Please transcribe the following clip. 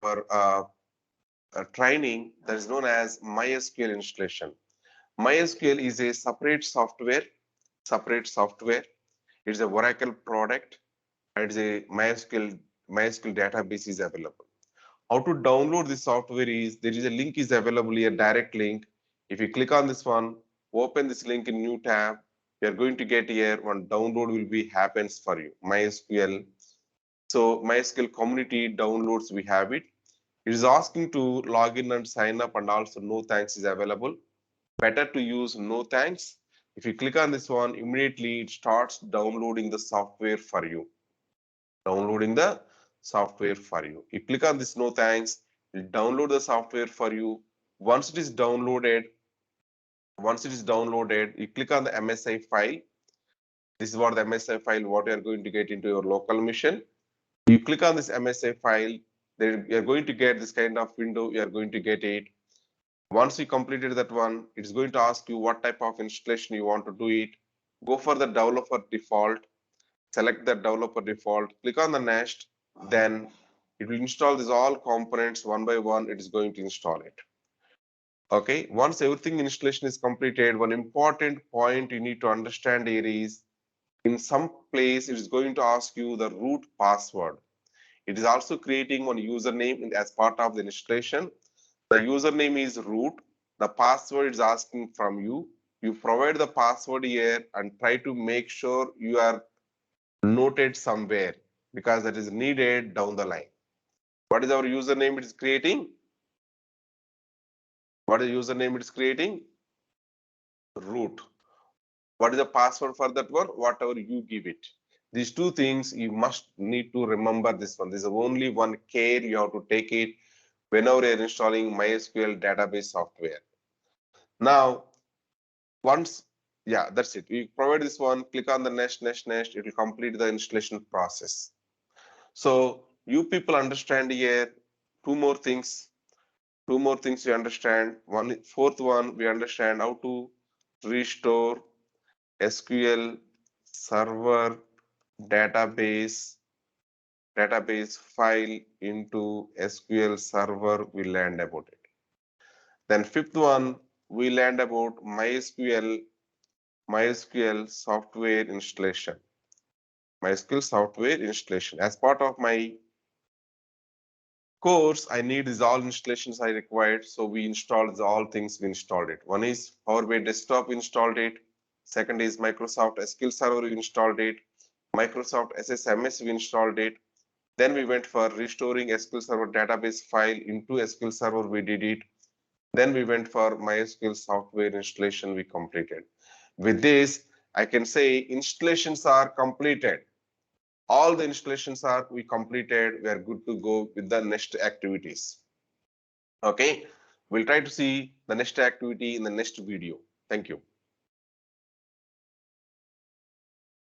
our training that is known as MySQL installation. MySQL is a separate software. Separate software. It's a Oracle product. And it's a MySQL database is available. How to download this software is there is a link is available here, direct link. If you click on this one, open this link in new tab, you are going to get here one download will be happens for you. MySQL. So MySQL community downloads we have it. It is asking to log in and sign up, and also no thanks is available. Better to use no thanks. If you click on this one, immediately it starts downloading the software for you. Downloading the software for you. You click on this no thanks, it will download the software for you. Once it is downloaded, you click on the MSI file. This is what the MSI file, what you are going to get into your local machine. You click on this MSI file, then you are going to get this kind of window, you are going to get it. Once you completed that one, it's going to ask you what type of installation you want to do it. Go for the developer default, select the developer default, click on the next, then it will install these all components one by one, it is going to install it. Okay, once everything installation is completed, one important point you need to understand here is in some place it is going to ask you the root password. It is also creating one username as part of the installation. The username is root. The password is asking from you. You provide the password here and try to make sure you are noted somewhere because that is needed down the line. What is our username it is creating? What is username it is creating? Root. What is the password for that one? Whatever you give it. These two things you must need to remember this one. This is only one care you have to take it whenever you are installing MySQL database software. Now, once, yeah, that's it. You provide this one, click on the next, it will complete the installation process. So you people understand here two more things we understand. Fourth one, we understand how to restore SQL server database file into SQL server. We learned about it. Then fifth one, we learned about MySQL software installation. MySQL software installation. As part of my course, I need these all installations I required. So we installed all things, we installed it. One is Power BI Desktop, we installed it. Second is Microsoft SQL Server, we installed it. Microsoft SSMS, we installed it. Then we went for restoring SQL Server database file into SQL Server, we did it. Then we went for MySQL software installation, we completed. With this, I can say installations are completed. All the installations are we completed. We are good to go with the next activities. Okay, we'll try to see the next activity in the next video. Thank you.